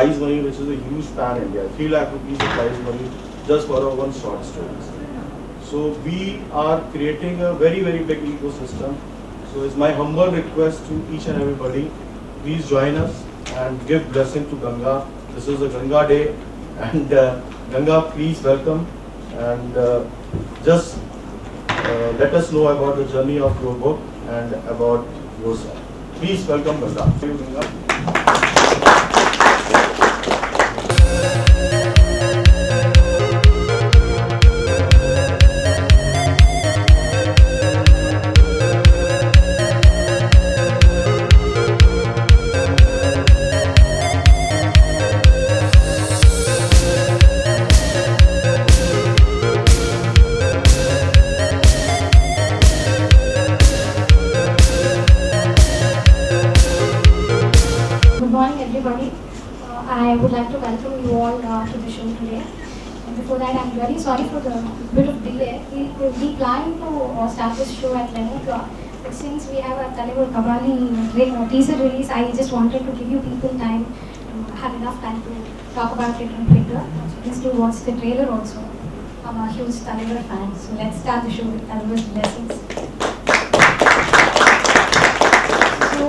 prize money, which is a huge pan India, 3 lakh rupees of prize money just for our one short story. So we are creating a very, very big ecosystem. So it's my humble request to each and everybody, please join us and give blessing to Ganga. This is a Ganga day, and Ganga, please welcome, and just let us know about the journey of your book and about yourself. Please welcome Ganga. Thank you, Ganga. Good morning, everybody. I would like to welcome you all to the show today. And before that, I'm very sorry for the bit of delay. We planned to start this show at 11 o'clock, but since we have a Talibur Kabali teaser release, I just wanted to give you people time to have enough time to talk about it on Twitter. So please do watch the trailer also. I'm a huge Talibur fan, so let's start the show with Talibur's blessings. So,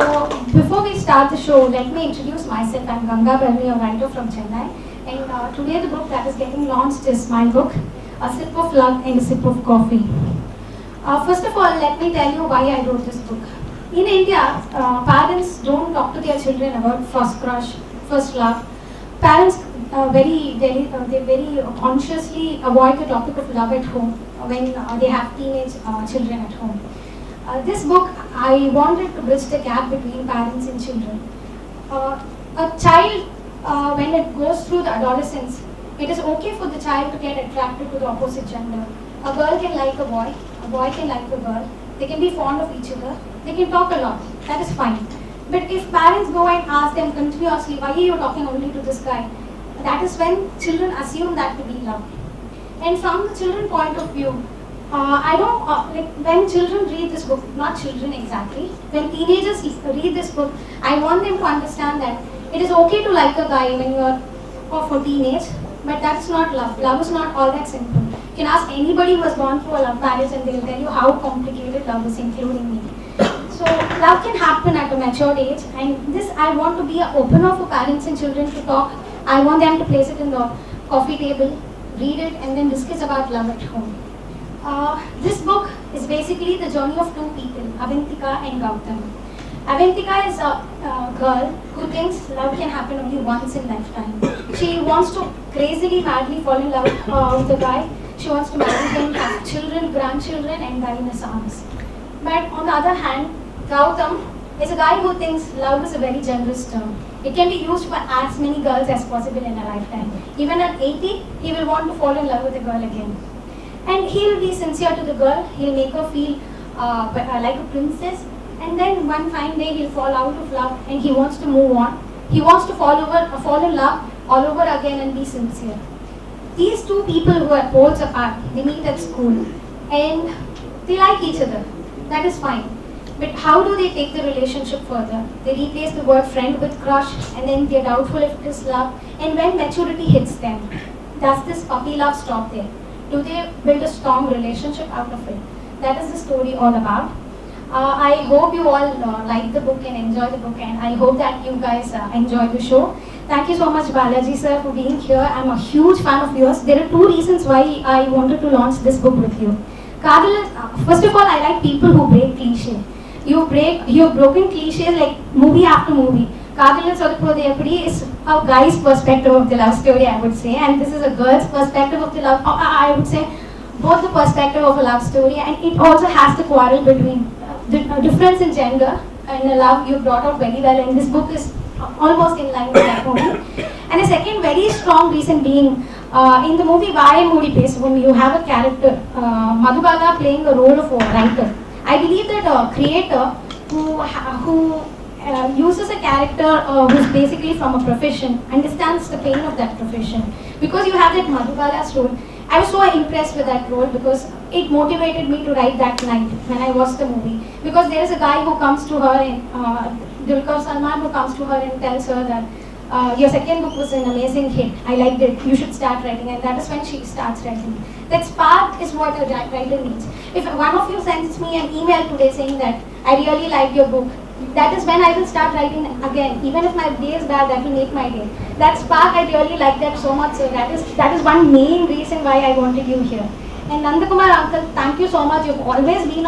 before we start the show, let me introduce myself. I'm Ganga Barni, a writer from Chennai. And today the book that is getting launched is my book, A Sip of Love and a Sip of Coffee. First of all, let me tell you why I wrote this book. In India, parents don't talk to their children about first crush, first love. Parents they very consciously avoid the topic of love at home when they have teenage children at home. This book, I wanted to bridge the gap between parents and children. A child, when it goes through the adolescence, it is okay for the child to get attracted to the opposite gender. A girl can like a boy can like a girl, they can be fond of each other, they can talk a lot, that is fine. But if parents go and ask them continuously, why are you talking only to this guy? That is when children assume that to be love. And from the children point of view, I don't, like when children read this book, not children exactly, when teenagers read this book, I want them to understand that it is okay to like a guy when you are for teenage, but that's not love. Love is not all that simple. You can ask anybody who has gone through a love marriage and they will tell you how complicated love is, including me. So love can happen at a mature age, and this I want to be an opener for parents and children to talk. I want them to place it in the coffee table, read it, and then discuss about love at home. This book is basically the journey of two people, Avantika and Gautam. Avantika is a girl who thinks love can happen only once in lifetime. She wants to crazily, madly fall in love with a guy. She wants to marry him, have children, grandchildren, and die in his arms. But on the other hand, Gautam is a guy who thinks love is a very generous term. It can be used for as many girls as possible in a lifetime. Even at 80, he will want to fall in love with a girl again. And he'll be sincere to the girl, he'll make her feel like a princess, and then one fine day he'll fall out of love and he wants to move on. He wants to fall in love all over again and be sincere. These two people who are poles apart, they meet at school and they like each other. That is fine. But how do they take the relationship further? They replace the word friend with crush, and then they're doubtful if it is love. And when maturity hits them, does this puppy love stop there? Do they build a strong relationship out of it? That is the story all about. I hope you all like the book and enjoy the book, and I hope that you guys enjoy the show. Thank you so much, Balaji sir, for being here. I'm a huge fan of yours. There are two reasons why I wanted to launch this book with you. First of all, I like people who break cliche. You've broken cliches like movie after movie. Kadal Sodapodeyapudi is a guy's perspective of the love story, I would say, and this is a girl's perspective of the love. I would say both the perspective of a love story, and it also has the quarrel between the difference in gender and the love you brought out very well, and this book is almost in line with that movie. And the second very strong reason being, in the movie Vaai Moodi Pesuvum, you have a character, Madhubala, playing a role of a writer. I believe that a creator who uses a character who's basically from a profession understands the pain of that profession. Because you have that Madhubala's role, I was so impressed with that role because it motivated me to write that night when I watched the movie. Because there is a guy who comes to her, and Dulquer Salmaan, who comes to her and tells her that your second book was an amazing hit. I liked it. You should start writing. And that is when she starts writing. That spark is what a writer needs. If one of you sends me an email today saying that I really liked your book, that is when I will start writing again. Even if my day is bad, that will make my day. That spark, I really like that so much. So that is one main reason why I wanted you here. And Nandakumar uncle, thank you so much. You've always been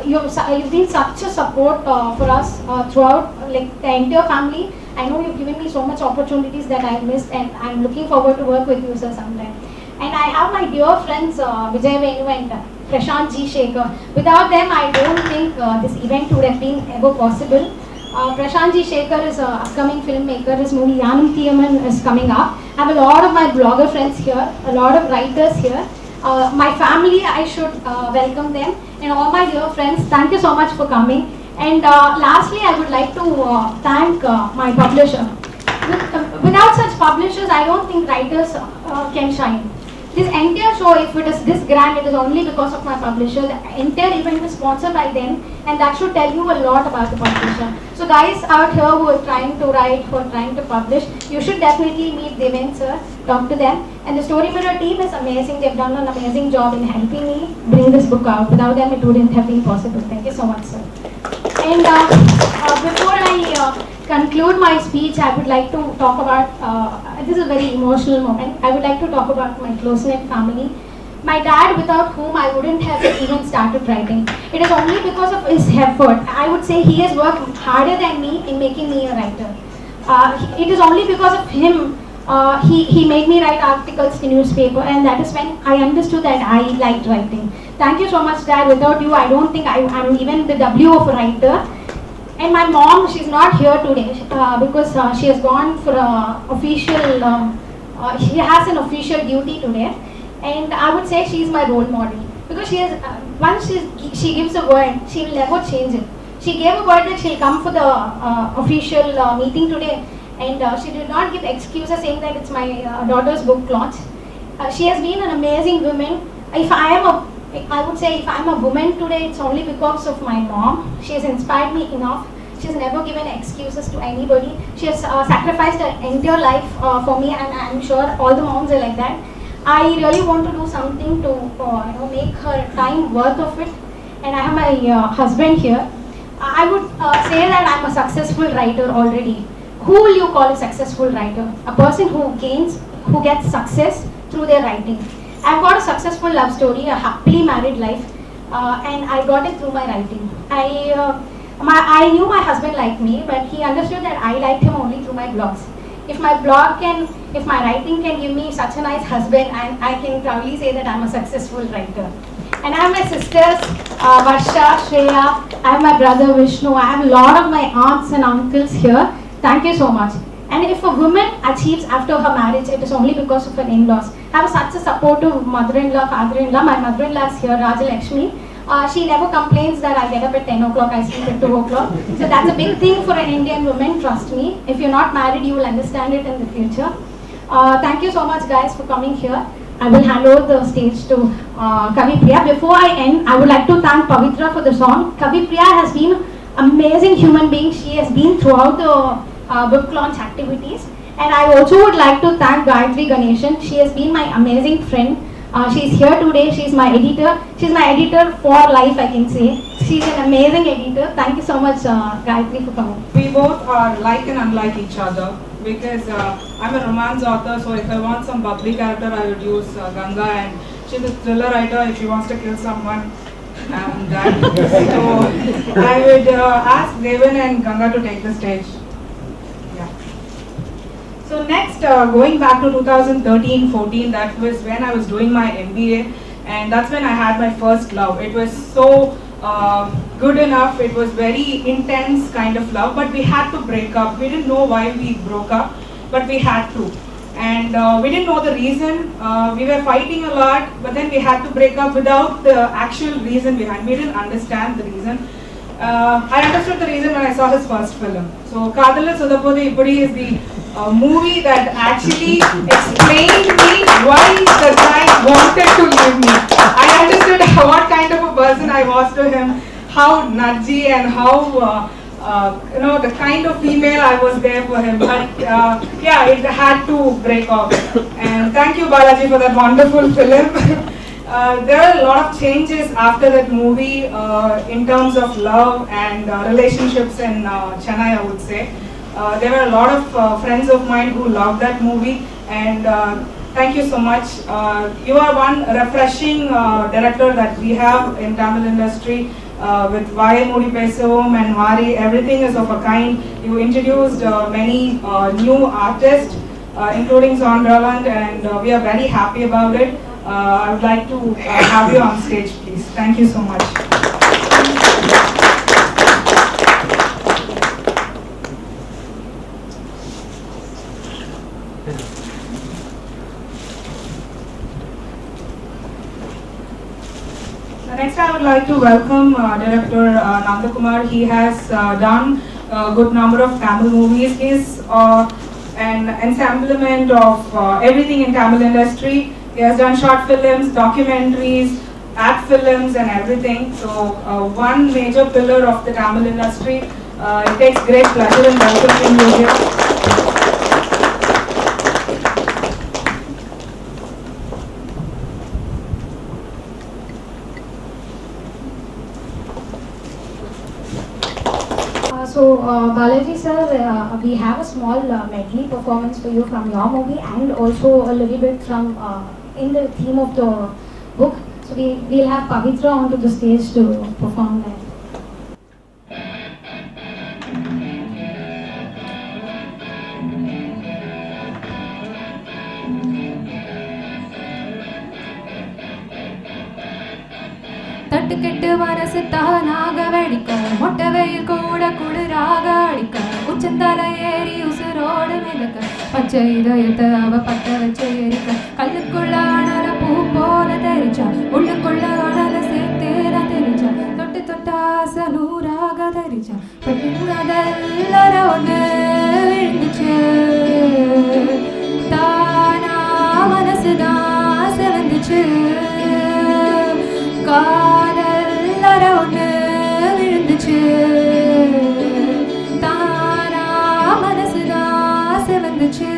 you've been such a support for us throughout, like the entire family. I know you've given me so much opportunities that I missed, and I'm looking forward to work with you, sir, sometime. And I have my dear friends Vijay Venu and Prashant G. Shekhar. Without them, I don't think this event would have been ever possible. Prashant G. Shekhar is an upcoming filmmaker. His movie Yanam Thiyaman is coming up. I have a lot of my blogger friends here, a lot of writers here. My family, I should welcome them. And all my dear friends, thank you so much for coming. And lastly, I would like to thank my publisher. Without such publishers, I don't think writers can shine. This entire show, if it is this grand, it is only because of my publisher. The entire event is sponsored by them, and that should tell you a lot about the publisher. So guys out here who are trying to write, who are trying to publish, you should definitely meet Deven sir, talk to them. And the Story Mirror team is amazing. They've done an amazing job in helping me bring this book out. Without them, it wouldn't have been possible. Thank you so much, sir. And before I conclude my speech, I would like to talk about, this is a very emotional moment. I would like to talk about my close-knit family. My dad, without whom I wouldn't have even started writing. It is only because of his effort. I would say he has worked harder than me in making me a writer. It is only because of him he made me write articles in newspaper, and that is when I understood that I liked writing. Thank you so much, Dad. Without you, I don't think I'm even the W of a writer. And my mom, she's not here today because she has gone for she has an official duty today. And I would say she's my role model because she has, once she gives a word, she will never change it. She gave a word that she'll come for the official meeting today, and she did not give excuses saying that it's my daughter's book launch. She has been an amazing woman. I would say if I'm a woman today, it's only because of my mom. She has inspired me enough. She has never given excuses to anybody. She has sacrificed her entire life for me, and I'm sure all the moms are like that. I really want to do something to make her time worth of it. And I have my husband here. I would say that I'm a successful writer already. Who will you call a successful writer? A person who gets success through their writing. I've got a successful love story, a happily married life, and I got it through my writing. I knew my husband liked me, but he understood that I liked him only through my blogs. If my writing can give me such a nice husband, I can proudly say that I'm a successful writer. And I have my sisters, Varsha, Shreya, I have my brother Vishnu, I have a lot of my aunts and uncles here. Thank you so much. And if a woman achieves after her marriage, it is only because of her in-laws. I have such a supportive mother-in-law, father-in-law. My mother-in-law is here, Raja Lakshmi. She never complains that I get up at 10 o'clock, I sleep at 2 o'clock. So that's a big thing for an Indian woman, trust me. If you're not married, you will understand it in the future. Thank you so much guys for coming here. I will hand over the stage to Kavi Priya. Before I end, I would like to thank Pavitra for the song. Kavi Priya has been an amazing human being. She has been throughout the book launch activities. And I also would like to thank Gayatri Ganeshan. She has been my amazing friend. She's here today. She's my editor. She's my editor for life, I can say. She's an amazing editor. Thank you so much, Gayatri, for coming. We both are like and unlike each other because I'm a romance author, so if I want some bubbly character, I would use Ganga, and she's a thriller writer. If she wants to kill someone, I'm that. So I would ask Deven and Ganga to take the stage. So next, going back to 2013-14, that was when I was doing my MBA, and that's when I had my first love. It was so good enough, it was very intense kind of love, but we had to break up. We didn't know why we broke up, but we had to. And we didn't know the reason. We were fighting a lot, but then we had to break up without the actual reason behind. We didn't understand the reason. I understood the reason when I saw his first film. So Kadala Sudapodi Ipudi is the movie that actually explained me why the guy wanted to leave me. I understood what kind of a person I was to him, how nudgy and how the kind of female I was there for him. But yeah, it had to break off. And thank you, Balaji, for that wonderful film. There are a lot of changes after that movie in terms of love and relationships in Chennai, I would say. There were a lot of friends of mine who loved that movie, and thank you so much. You are one refreshing director that we have in Tamil industry. With Vaai Moodi Pesuvom and Vari, everything is of a kind. You introduced many new artists, including Zondraland, and we are very happy about it. I would like to have you on stage, please. Thank you so much. Next, I would like to welcome Director Nandakumar. He has done a good number of Tamil movies. He is an ensemblement of everything in Tamil industry. He has done short films, documentaries, act films and everything. So one major pillar of the Tamil industry. It takes great pleasure in welcoming you here. Balaji sir, we have a small medley performance for you from your movie and also a little bit from in the theme of the book. So we'll have Pavitra onto the stage to perform that. தட்டுக்கெட்டு மனசு தானாக வெடிக்க மொட்டை வெயில் கூட குளிராக அடிக்க உச்சந்தல ஏறி உசுரோடு மிதக்க பச்சை இதயத்தை அவ பட்ட வச்சு எரிக்க கல்லுக்குள்ள அனல பூ போல தெரிச்சா உள்ளுக்குள்ள அனல சேர்த்தேர தெரிச்சா தொட்டு தொட்டு ஆசை நூறாக தெரிச்சா பட்டுங்கதெல்லார ஒன்று விழுந்துச்சு தானா மனசுதான் செவந்துச்சு காதல் ஒன்று விழுந்துச்சு தானா மனசுதான் செவந்துச்சு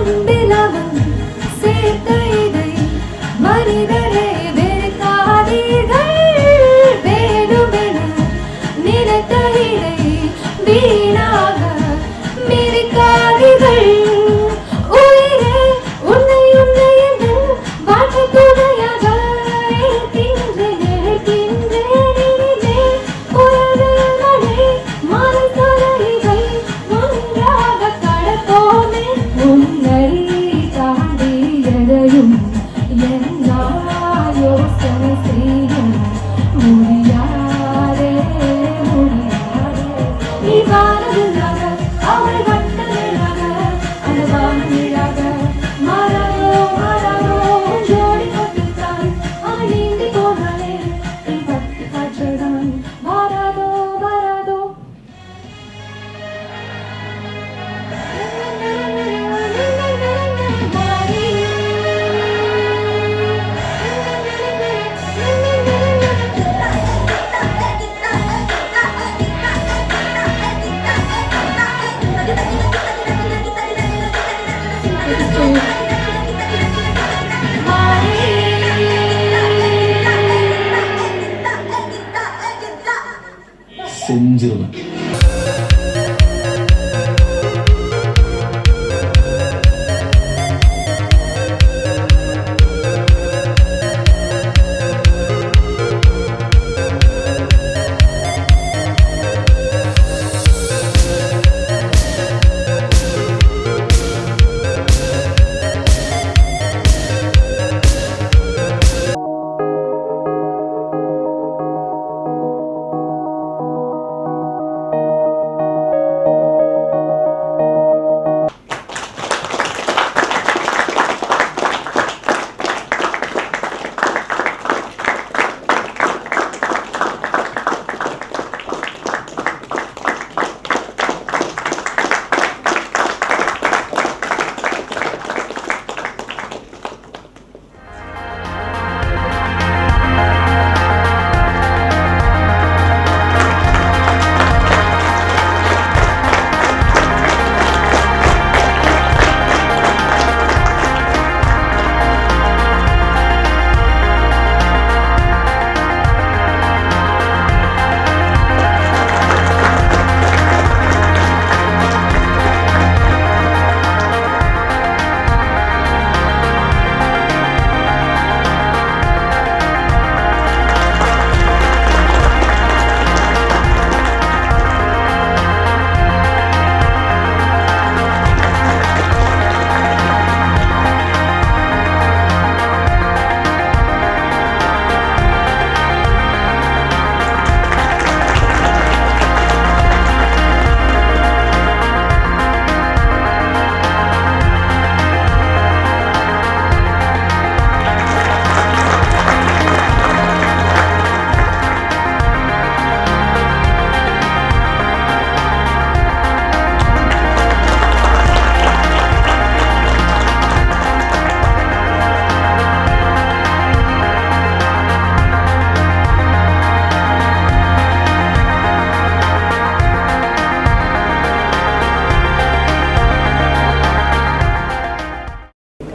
அன்பிலவன் சேர்த்த இதை மனிதரே வெறுக்காதீர்கள். வேண்டுமென நினைத்த இதை வீணாக மிதிக்காதீர்கள். உயிரே உன்னை உன்னை என்று வாழ்க்கை துணையாக இருக்கின்றேன் இனிமே. உறவுகளே மனசொலைகள் ஒன்றாக கடப்போமே. உன்னை தாண்டி எதையும் என்னால் யோசனை செய்ய முடியாதே முடியாதே. நீ வானவில்லாக அவள் வட்டவில்லாக அந்த வானவில்லாக மாறாதோ மாறாதோ ஜோடி கொட்டுத்தான் அவள் நீந்தி போனாலே என் பட்டு காற்றுதான் மாறாதோ மாறாதோ. செஞ்சிருவேன்.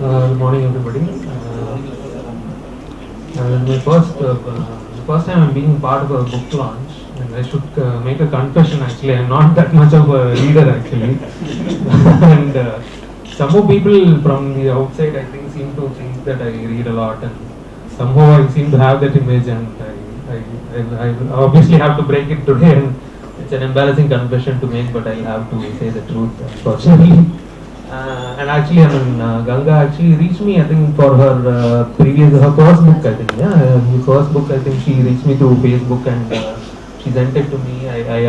Good morning, everybody. The first time I'm being part of a book launch, and I should make a confession. Actually, I'm not that much of a reader, actually, and some people from the outside, I think, seem to think that I read a lot, and somehow I seem to have that image, and I obviously have to break it today. And it's an embarrassing confession to make, but I'll have to say the truth, unfortunately. And actually, I mean, Ganga actually reached me, I think, for her her first book, I think, her first book, I think she reached me through Facebook, and she sent it to me.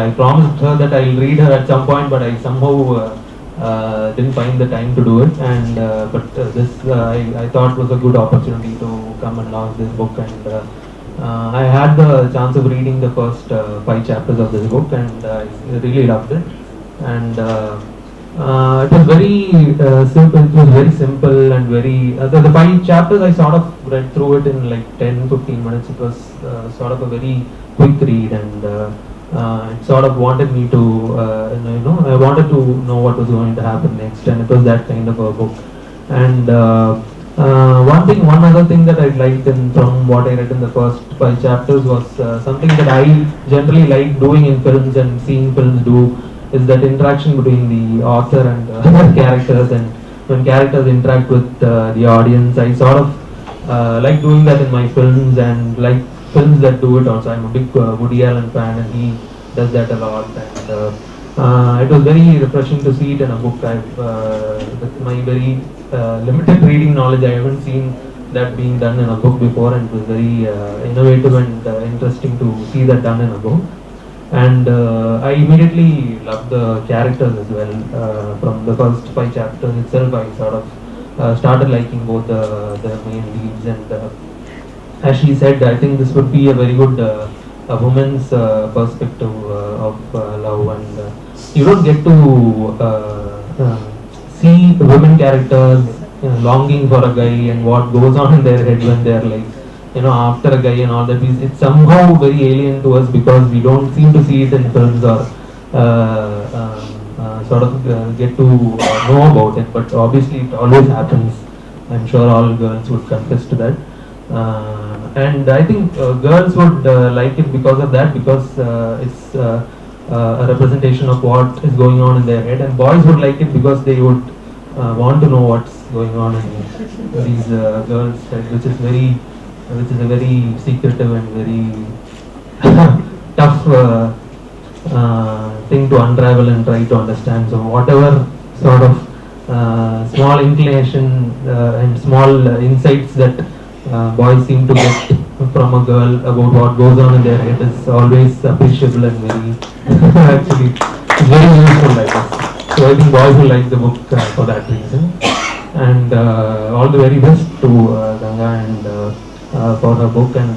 I promised her that I'll read her at some point, but I somehow didn't find the time to do it, and this I thought was a good opportunity to come and launch this book, and I had the chance of reading the first 5 chapters of this book, and I really loved it, and it was very simple. It was very simple and very the 5 chapters I sort of read through it in like 10-15 minutes. It was sort of a very quick read, and it sort of wanted me to I wanted to know what was going to happen next, and it was that kind of a book. And one other thing that I liked from what I read in the first 5 chapters was something that I generally like doing in films and seeing films do is that interaction between the author and other characters, and when characters interact with the audience. I sort of like doing that in my films and like films that do it also. I'm a big Woody Allen fan and he does that a lot, and it was very refreshing to see it in a book. With my very limited reading knowledge, I haven't seen that being done in a book before, and it was very innovative and interesting to see that done in a book. And I immediately loved the characters as well. From the first 5 chapters itself, I sort of started liking both the main leads, and as she said, I think this would be a very good a woman's perspective of love, and you don't get to see women characters longing for a guy and what goes on in their head when they're like, after a guy and all that. It's somehow very alien to us because we don't seem to see it in films or sort of get to know about it, but obviously it always happens. I'm sure all girls would confess to that. And I think girls would like it because of that, because it's a representation of what is going on in their head, and boys would like it because they would want to know what's going on in these girls' head, which is a very secretive and very tough thing to unravel and try to understand. So whatever sort of small inclination and small insights that boys seem to get from a girl about what goes on in their head is always appreciable and very actually it's very useful, I guess. So I think boys will like the book for that reason. And all the very best to Ganga and for her book, and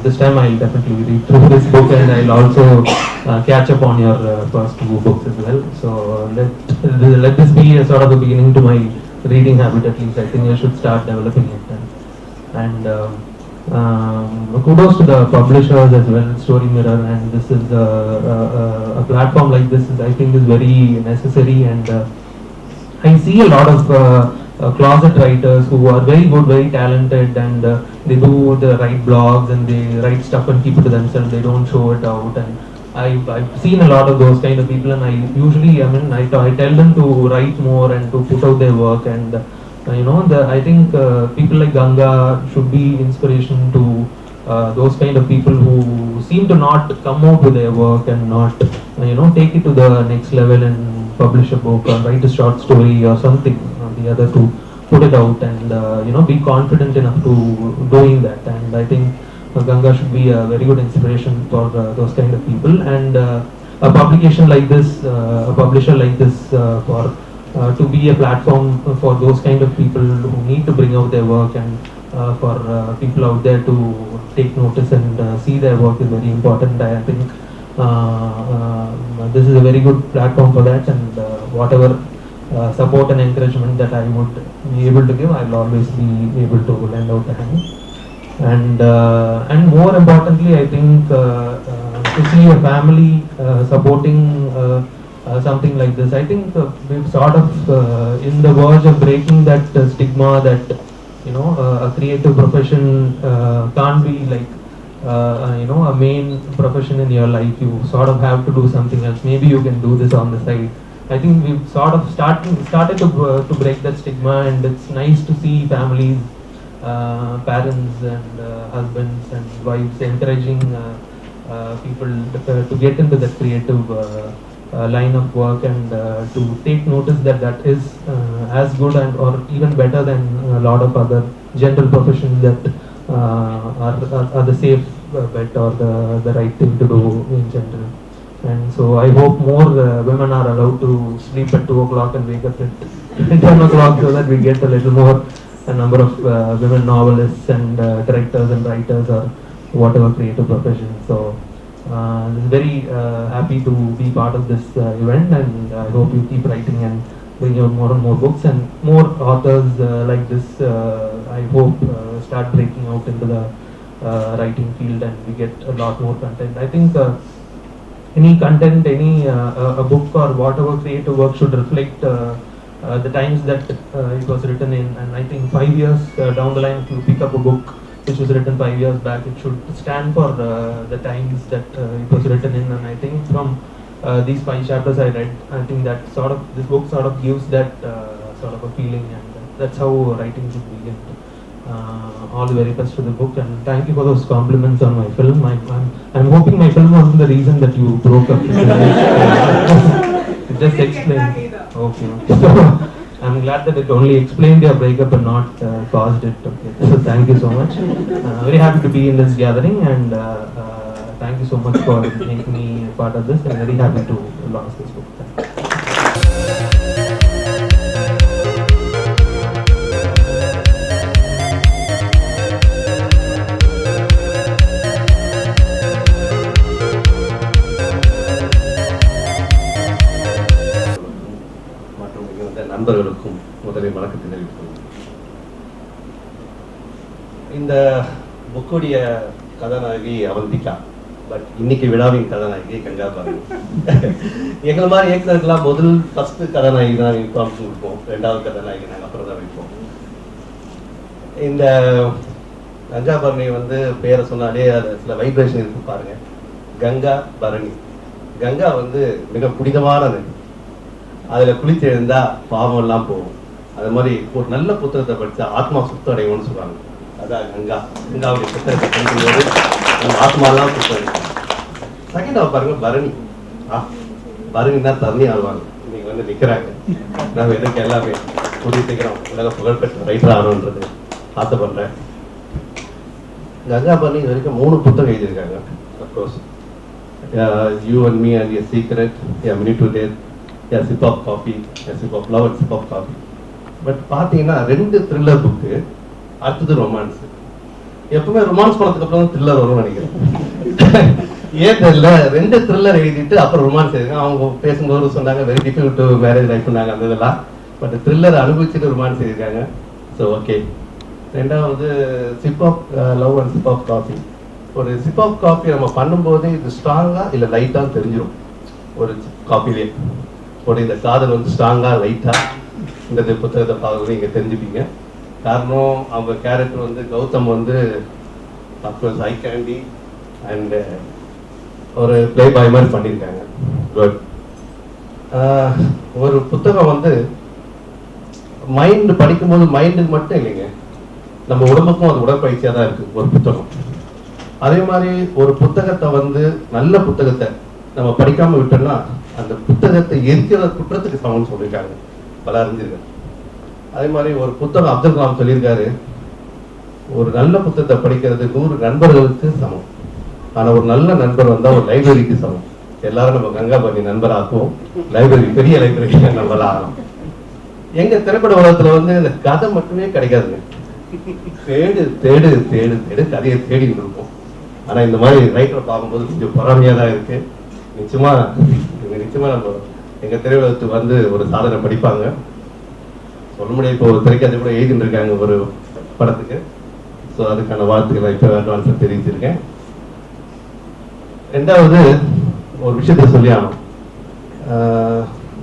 this time I'll definitely read through this book, and I'll also catch up on your first 2 books as well. So let this be a sort of a beginning to my reading habit. At least I think I should start developing it. And kudos to the publishers as well, Story Mirror, and this is a platform like this is, I think, is very necessary. And I see a lot of closet writers who are very good, very talented, and they do the right blogs and they write stuff and keep it to themselves. They don't show it out, and I've seen a lot of those kind of people, and I usually, I tell them to write more and to put out their work. And I think people like Ganga should be inspiration to those kind of people who seem to not come out with their work and not take it to the next level and publish a book or write a short story or something or the other to put it out, and be confident enough to doing that. And I think Ganga should be a very good inspiration for those kind of people, and a publication like this, a publisher like this, for to be a platform for those kind of people who need to bring out their work, and for people out there to take notice and see their work is very important. I think this is a very good platform for that, and whatever support and encouragement that I would be able to give, I will always be able to lend out a hand. And more importantly, I think to see a family supporting something like this, I think we've sort of in the verge of breaking that stigma that a creative profession can't be like a main profession in your life. You sort of have to do something else. Maybe you can do this on the side. I think we've sort of started to break that stigma, and it's nice to see families, parents and husbands and wives encouraging people to get into that creative line of work, and to take notice that that is as good and or even better than a lot of other general professions that are the safe bet or the right thing to do in general. And so I hope more women are allowed to sleep at 2 o'clock and wake up at 10 o'clock, so that we get a little more a number of women novelists and directors and writers or whatever creative profession. So very happy to be part of this event, and I hope you keep writing and bring out more and more books, and more authors like this I hope start breaking out into the writing field, and we get a lot more content. I think any content, any a book or whatever creative work should reflect the times that it was written in, and I think 5 years down the line, if you pick up a book which was written 5 years back, it should stand for the times that it was written in. And I think from these 5 chapters I read, I think that this book sort of gives that sort of a feeling, and that's how writing should begin. All the very best to the book, and thank you for those compliments on my film. I'm hoping my film wasn't the reason that you broke up. It just explained. Okay. So I'm glad that it only explained your breakup and not caused it. Okay. So thank you so much. Very happy to be in this gathering, and thank you so much for making me a part of this. I'm very happy to launch this book. Thank you. நண்பர்களுக்கும் முதலில் வணக்கத்தை தெரிவித்துள்ளேன். இந்த புக்குடைய கதாநாயகி Avantika, but இன்னைக்கு விழாவின் கதாநாயகி கங்கா பரணி. எங்களை மாதிரி இயக்குனருக்கெல்லாம் ஃபர்ஸ்ட் கதாநாயகி தான் இன்ஃபார்ம் கொடுப்போம், 2வது கதாநாயகி நாங்கள் அப்புறம் தான் வைப்போம். இந்த கங்கா பரணி வந்து பேரை சொன்னாலே அது சில வைப்ரேஷன் இருக்கு பாருங்க. கங்கா பரணி, கங்கா வந்து மிக புனிதமான நதி. அதில் குளித்து எழுந்தா பாவம் எல்லாம் போகும். அது மாதிரி ஒரு நல்ல புத்தகத்தை படித்தா ஆத்மா சுத்தம் அடையும்னு சொல்லுவாங்க. அதான் கங்கா. கங்காவுடைய புத்தகத்தை படிக்கும்போது நம்ம ஆத்மாலாம் சுத்தம் அடையும். செகண்டாக பாருங்க பரணி. பரணி தான் தண்ணி ஆடுவாங்க. இன்னைக்கு வந்து நிற்கிறாங்க. நம்ம எதுக்கு எல்லாமே கூடிய சீக்கிரம் உலக புகழ்பெற்ற ரைட்டர் ஆகணுன்றது ஆசைப்படுறேன். கங்கா பரணி இது வரைக்கும் 3 புத்தகம் எழுதியிருக்காங்க. Of course you and me and a secret, a minute to date, a sip of coffee, a sip of love, a sip of coffee. But பார்த்தீங்கன்னா 2 த்ரில்லர் புக்கு, அடுத்தது ரொமான்ஸ். எப்பவுமே ரொமான்ஸ் பண்ணதுக்கு அப்புறம் தான் த்ரில்லர் வரும்னு நினைக்கிறேன். ஏன் தெரியல, 2 த்ரில்லர் எழுதிட்டு அப்புறம் ரொமான்ஸ் எழுதிருக்காங்க. அவங்க பேசும்போது சொன்னாங்க very difficult to marriage life பண்ணாங்க அந்த இதெல்லாம். பட் த்ரில்லர் அனுபவிச்சுட்டு ரொமான்ஸ் எழுதியிருக்காங்க. So okay. 2வது sip of love and sip of coffee. ஒரு சிப் ஆஃப் காஃபி நம்ம பண்ணும்போது இது ஸ்ட்ராங்காக இல்லை லைட்டாக தெரிஞ்சிடும் ஒரு காஃபிலே. ஒரு இந்த காதல் வந்து ஸ்ட்ராங்காக லைட்டாக இந்த புத்தகத்தை பார்க்குறது இங்கே தெரிஞ்சுப்பீங்க. காரணம் அவங்க கேரக்டர் வந்து கௌதம் வந்து அப்கோர்ஸ் ஐ கேண்டி அண்ட் ஒரு பிளே பாய் மாதிரி பண்ணியிருக்காங்க. குட். ஒரு புத்தகம் வந்து மைண்டு படிக்கும்போது மைண்டுக்கு மட்டும் இல்லைங்க, நம்ம உடம்புக்கும் அது உடற்பயிற்சியாக தான் இருக்குது ஒரு புத்தகம். அதே மாதிரி ஒரு புத்தகத்தை வந்து நல்ல புத்தகத்தை நம்ம படிக்காமல் விட்டோம்னா அந்த புத்தகத்தை எரிக்கிற குற்றத்துக்கு சமம்னு சொல்லியிருக்காங்க பல அறிஞர்கள். அதே மாதிரி ஒரு புத்தகம் அப்துல் கலாம் சொல்லியிருக்காரு, ஒரு நல்ல புத்தகத்தை படிக்கிறது 100 நண்பர்களுக்கு சமம், ஆனால் ஒரு நல்ல நண்பர் வந்தால் ஒரு லைப்ரரிக்கு சமம். எல்லாரும் நம்ம கங்கா பரணி நண்பராக்குவோம், லைப்ரரி பெரிய லைப்ரரி நம்மளாம் ஆகணும். எங்க திரைப்பட உலகத்துல வந்து இந்த கதை மட்டுமே கிடைக்காதுங்க, தேடு தேடு தேடு தேடு கதையை தேடிட்டு இருப்போம். ஆனா இந்த மாதிரி ரைட்டரை பார்க்கும்போது கொஞ்சம் பொறாமையா தான் இருக்கு. நிச்சயமா நம்ம எங்க திரையுலகத்துக்கு வந்து ஒரு சாதனை படிப்பாங்க சொல்ல முடியாது. இப்போ ஒரு திரைக்கதை கூட எழுதிட்டு இருக்காங்க ஒரு படத்துக்கு. ஸோ அதுக்கான வாழ்த்துக்களை இப்போ அட்வான்ஸாக தெரிவிச்சிருக்கேன். 2வது ஒரு விஷயத்த சொல்லி ஆகணும்.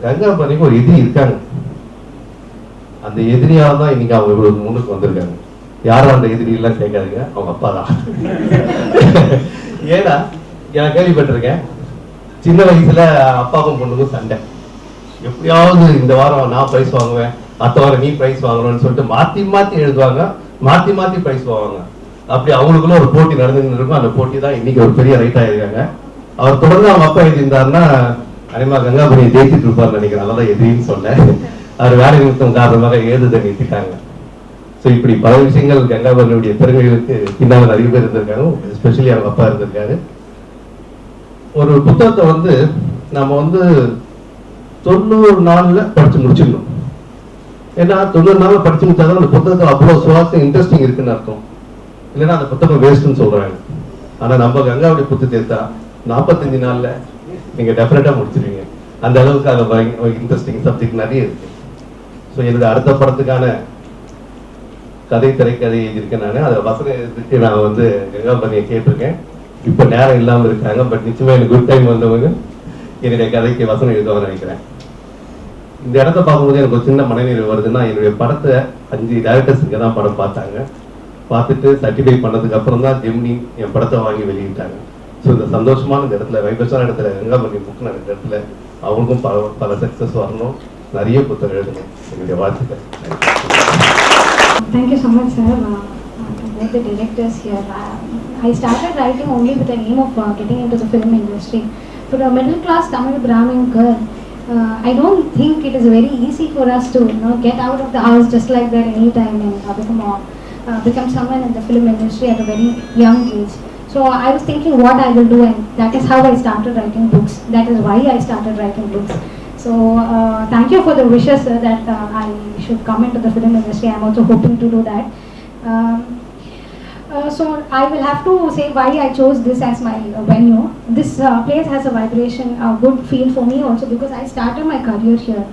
கங்கா பரணிக்கு ஒரு எதிரி இருக்காங்க. அந்த எதிரியால தான் இன்னைக்கு அவங்க இவ்வளவு முன்னுக்கு வந்திருக்காங்க. யாரும் அந்த எதிரி எல்லாம் கேட்காதீங்க, அவங்க அப்பா தான். ஏன்னா நான் கேள்விப்பட்டிருக்கேன், சின்ன வயசுல அப்பாவுக்கும் பொண்ணுக்கும் சண்டை. எப்படியாவது இந்த வாரம் நான் பிரைஸ் வாங்குவேன், அடுத்த வாரம் நீ பிரைஸ் வாங்கணும்னு சொல்லிட்டு மாத்தி மாத்தி எழுதுவாங்க, மாத்தி மாத்தி பிரைஸ் வாங்குவாங்க. அப்படி அவங்களுக்குள்ள ஒரு போட்டி நடந்துன்னு இருக்கும். அந்த போட்டி தான் இன்னைக்கு ஒரு பெரிய ரைட்டா இருக்காங்க. அவர் தொடர்ந்து அவங்க அப்பா எழுதியிருந்தாருன்னா அனிமா கங்கா பரணியை ஜெயிச்சுட்டு இருப்பார்னு நினைக்கிறேன். அதான் எதிரின்னு சொன்னேன். அவர் வேலை நிறுத்தம் காரணமாக எழுதுதை நிறுத்திட்டாங்க. ஸோ இப்படி பல விஷயங்கள் கங்கா பரணியுடைய திறமைகளுக்கு பின்னால் நிறைய பேர் இருந்திருக்காங்க. எஸ்பெஷலி அவங்க அப்பா இருந்திருக்காரு. ஒரு புத்தகத்தை வந்து நம்ம வந்து 90 நாள்ல படிச்சு முடிச்சிடணும். ஏன்னா 90 நாள்ல படிச்சு முடிச்சாதான் அந்த புத்தகத்தில் அவ்வளவு சுவாசம் இன்ட்ரெஸ்டிங் இருக்குன்னு அர்த்தம். இல்லைன்னா அந்த புத்தகம் வேஸ்ட்னு சொல்றாங்க. ஆனா நம்ம கங்காவுடைய புத்தகத்தை எடுத்தா 45 நாள்ல நீங்க டெஃபினட்டா முடிச்சிருவீங்க. அந்த அளவுக்கு அது இன்ட்ரெஸ்டிங் சப்ஜெக்ட் நிறைய இருக்கு. ஸோ என்னோட அடுத்த படத்துக்கான திரைக்கதை எழுதியிருக்கேன். நான் அதை வசனத்துக்கு நான் வந்து கங்கா பரணியை கேட்டிருக்கேன். இப்போ நேரம் இல்லாமல் இருக்காங்க. பட் நிச்சயமா எனக்கு குட் டைம் வந்தவங்க என்னுடைய கதைக்கு வசனம் எழுதுவாங்கன்னு நினைக்கிறேன். இந்த இடத்த பார்க்கும்போது எனக்கு ஒரு சின்ன மனநிறைவு வருதுன்னா, என்னுடைய படத்தை 5 டைரக்டர்ஸ் இங்கே தான் படம் பார்த்தாங்க. பார்த்துட்டு சர்டிஃபை பண்ணதுக்கு அப்புறம் தான் ஜெமினி என் படத்தை வாங்கி வெளியிட்டாங்க. ஸோ இந்த சந்தோஷமான இந்த இடத்துல, வைபஸான இடத்துல, கங்காபரணி புக் நடக்கிற இடத்துல அவங்களுக்கும் பல சக்ஸஸ் வரணும், நிறைய புத்தகம் எழுதணும். என்னுடைய வாழ்த்துக்கள். Thank you so much, sir. Both the directors here. I started writing only with the aim of getting into the film industry. For a middle class Tamil Brahmin girl, I don't think it is very easy for us to get out of the house just like that anytime and become someone in the film industry at a very young age. So I was thinking what I will do, and that is how I started writing books. That is why I started writing books. So thank you for the wishes, sir, that I should come into the film industry. I am also hoping to do that. So I will have to say why I chose this as my venue. This place has a vibration, a good feel for me also, because I started my career here.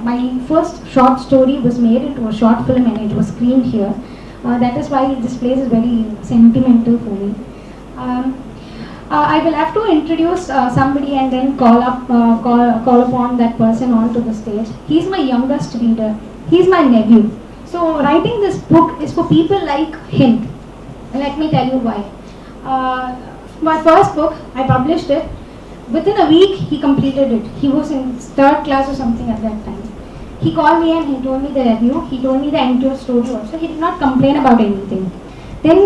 My first short story was made into a short film and it was screened here. That is why this place is very sentimental for me. I will have to introduce somebody and then call upon that person onto the stage. He's my youngest reader. He's my nephew. So writing this book is for people like him. Let me tell you why. My first book, I published it. Within a week, he completed it. He was in 3rd class or something at that time. He called me and he told me the review. He told me the entire story also. He did not complain about anything. Then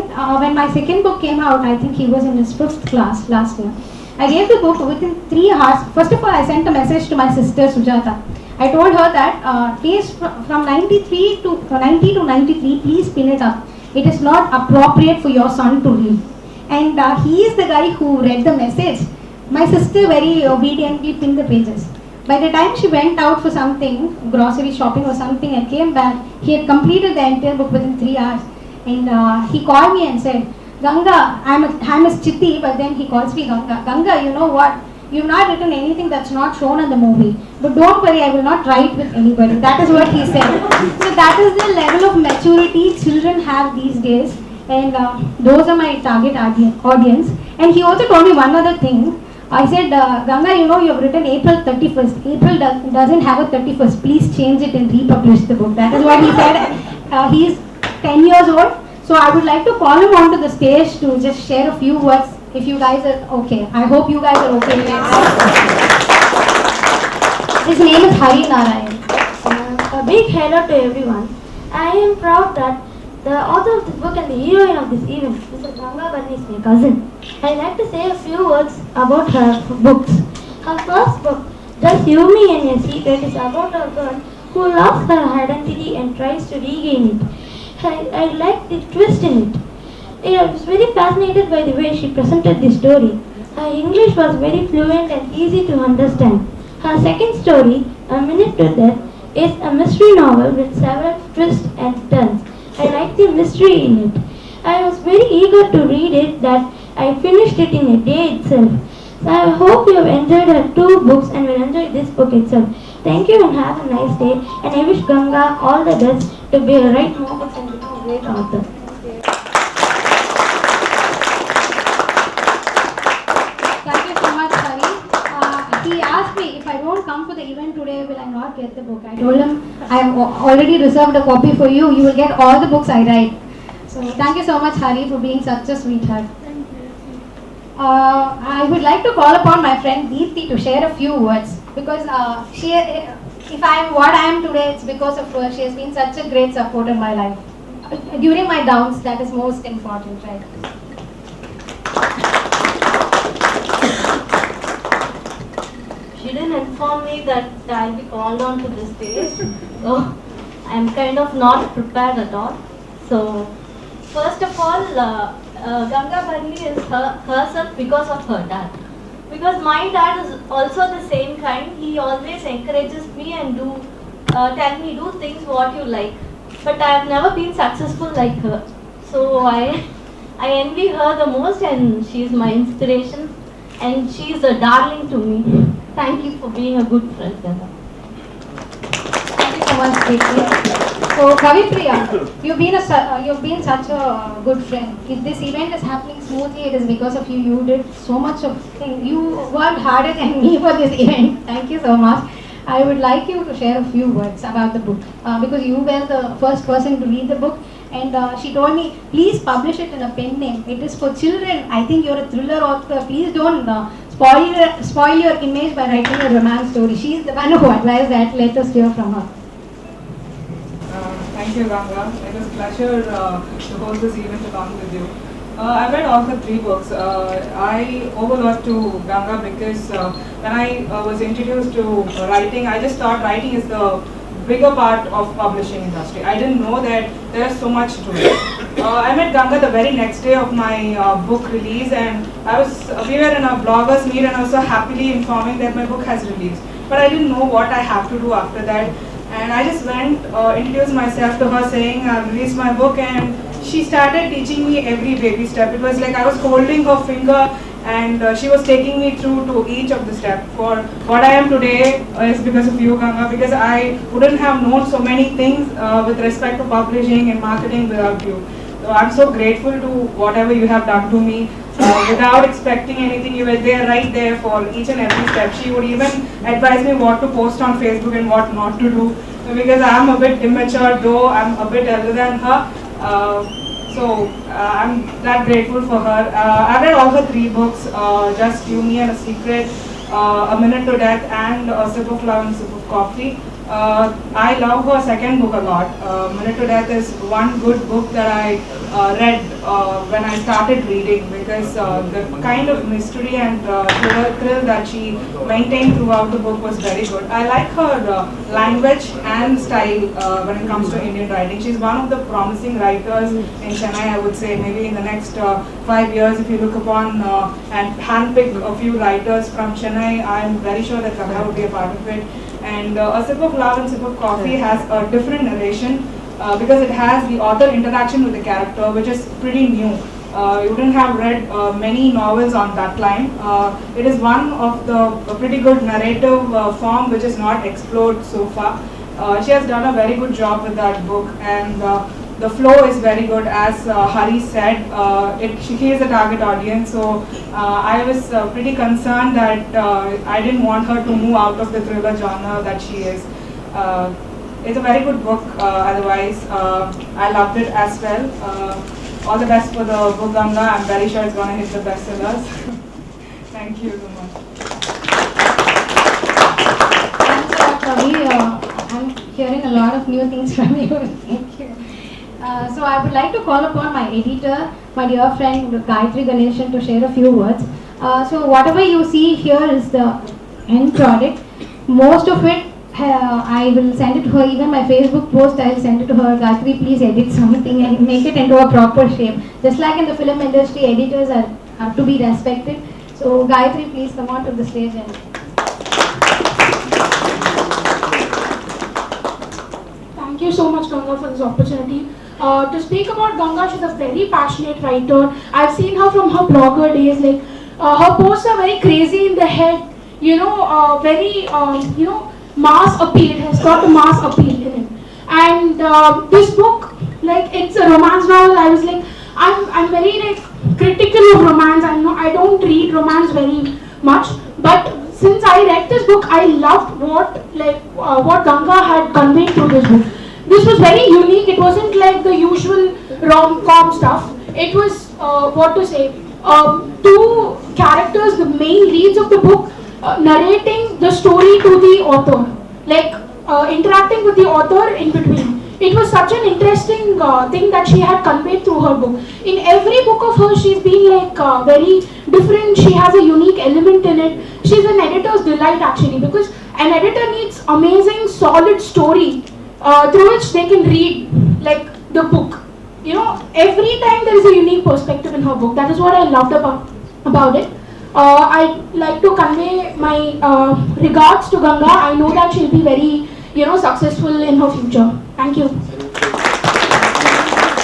when my second book came out, I think he was in his 5th class last year. I gave the book within 3 hours. First of all, I sent a message to my sister Sujata. I told her that please from 93 to 90 to 93, please pin it up. It is not appropriate for your son to read. And he is the guy who read the message. My sister very obediently pinned the pages. By the time she went out for something, grocery shopping or something, and came back, he had completed the entire book within 3 hours. And he called me and said, Ganga, I'm his chitti, but then he calls me Ganga. Ganga, you know what? You've not written anything that's not shown in the movie. But don't worry, I will not write with anybody. That is what he said. So that is the level of maturity children have these days. And those are my target audience. And he also told me one other thing. I said, Ganga, you know, you have written April 31st. April doesn't have a 31st. Please change it and republish the book. That is what he said. He is 10 years old. So I would like to call him onto the stage to just share a few words, if you guys are okay. I hope you guys are okay. His name is Hari Narayan. A big hello to everyone. I am proud that the author of this book and the heroine of this event, Mr. Ganga Bharani, is my cousin. I'd like to say a few words about her books. Her first book, Just You, Me and Your Secret, is about a girl who lost her identity and tries to regain it. I like the twist in it. I was very fascinated by the way she presented the story. Her English was very fluent and easy to understand. Her second story, A Minute to Death, is a mystery novel with several twists and turns. I like the mystery in it. I was very eager to read it that I finished it in a day itself. So I hope you have enjoyed her 2 books and will enjoy this book itself. Thank you and have a nice day, and I wish Ganga all the best to be a right moment and become a great author. Thank you so much, Hari. He asked me if I don't come for the event today, will I not get the book? I told him I have already reserved a copy for you. You will get all the books I write. So thank you so much, Hari, for being such a sweetheart. I would like to call upon my friend Deepthi to share a few words, because if I am what I am today, it's because of her. She has been such a great support in my life. During my downs, that is most important, right? She didn't inform me that I'll be called on to this stage, so I'm kind of not prepared at all. So, first of all, Ganga Bharani is herself because of her dad. Because my dad is also the same kind. He always encourages me and tell me do things what you like. But I have never been successful like her. So I envy her the most, and she is my inspiration. And she is a darling to me. Thank you for being a good friend, Ganga. Thank you so much, Deepthi. So, Kavipriya, you've been such a good friend. If this event is happening smoothly, it is because of you. You did so much of things. You worked harder than me for this event. Thank you so much. I would like you to share a few words about the book because you were the first person to read the book. And she told me, please publish it in a pen name. It is for children. I think you're a thriller author. Please don't spoil your image by writing a romance story. She is the one who advised that. Let us hear from her. Thank you, Ganga. It was a pleasure to host this event along with you. I read all the 3 books. I overlooked to Ganga because when I was introduced to writing, I just thought writing is the bigger part of publishing industry. I didn't know that there is so much to it. I met Ganga the very next day of my book release, and we were in a bloggers meet, and I was so happily informing that my book has released. But I didn't know what I have to do after that, and I just went, introduced myself to her saying I've released my book, and she started teaching me every baby step. It was like I was holding her finger, and she was taking me through to each of the steps. For what I am today is because of you, Ganga, because I wouldn't have known so many things with respect to publishing and marketing without you. So I'm so grateful to whatever you have done to me. Without expecting anything, you were there, right there for each and every step. She would even advise me what to post on Facebook and what not to do, because I'm a bit immature, though I'm a bit elder than her. So I'm that grateful for her. I read all her 3 books, Just You, Me and a Secret, A Minute to Death, and A Sip of Love and a Sip of Coffee. I love her second book a lot. Minute to Death is one good book that I read when I started reading, because the kind of mystery and thrill that she maintained throughout the book was very good. I like her language and style when it comes to Indian writing. She's one of the promising writers in Chennai, I would say. Maybe in the next 5 years, if you look upon and handpick a few writers from Chennai, I'm very sure that Ganga would be a part of it. And A Sip of Love and Sip of Coffee has a different narration because it has the author interaction with the character, which is pretty new. You wouldn't have read many novels on that line. It is one of the pretty good narrative form which is not explored so far. She has done a very good job with that book, and the flow is very good. As Hari said, he is a target audience, so I was pretty concerned that I didn't want her to move out of the thriller genre that she is. It's a very good book otherwise. I loved it as well. All the best for the book, Ganga. I'm very sure it's going to hit the bestsellers. Thank you so much. Thanks a lot, Ravi. I'm hearing a lot of new things from you. Thank you. So I would like to call upon my editor, my dear friend Gayatri Ganeshan, to share a few words. So whatever you see here is the end product. Most of it I will send it to her. Even my Facebook post, I will send it to her. Gayatri, please edit something and make it into a proper shape. Just like in the film industry, editors are to be respected. So Gayatri, please come on to the stage and. Thank you so much, Ganga, for this opportunity. To speak about Ganga, she's a very passionate writer. I've seen her from her blogger days. Like her posts are very crazy in the head. Very mass appeal. It has got a mass appeal in it. And this book, like it's a romance novel. I was like, I'm very critical of romance. I don't read romance very much, but since I read this book, I loved what Ganga had conveyed through this book. This was very unique. It wasn't like the usual rom-com stuff. It was two characters, the main leads of the book, narrating the story to the author, interacting with the author in between. It was such an interesting thing that she had conveyed through her book. In every book of hers, she's been very different. She has a unique element in it. She's an editor's delight actually, because an editor needs amazing, solid story through which they can read the book. Every time there is a unique perspective in her book. That is what I loved about it. I'd like to convey my regards to Ganga. I know that she'll be very, successful in her future. Thank you.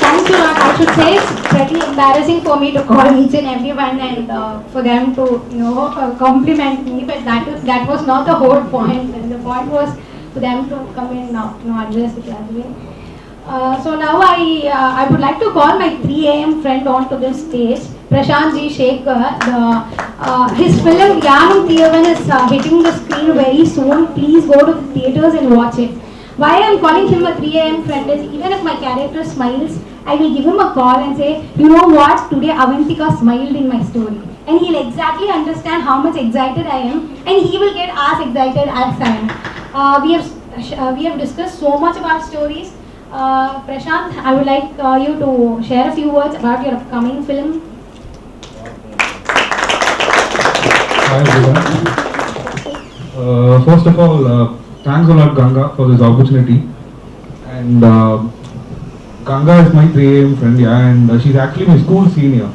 Thanks a lot. I should say it's pretty embarrassing for me to call each and everyone and for them to, compliment me. But that was not the whole point. And the point was for them to come in now, address the class. So now I would like to call my 3 AM friend onto this stage, Prashant G. Shekhar. His film Yanum Thiyavan is hitting the screen very soon. Please go to the theaters and watch it. Why I am calling him a 3 AM friend is, even if my character smiles, I will give him a call and say, you know what, today Avantika smiled in my story. And he'll exactly understand how much excited I am, and he will get as excited as I am. We have discussed so much about stories. Prashant, I would like you to share a few words about your upcoming film. Hi everyone. First of all, thanks a lot Ganga for this opportunity. And Ganga is my 3 AM friend, yeah, and she's actually my school senior.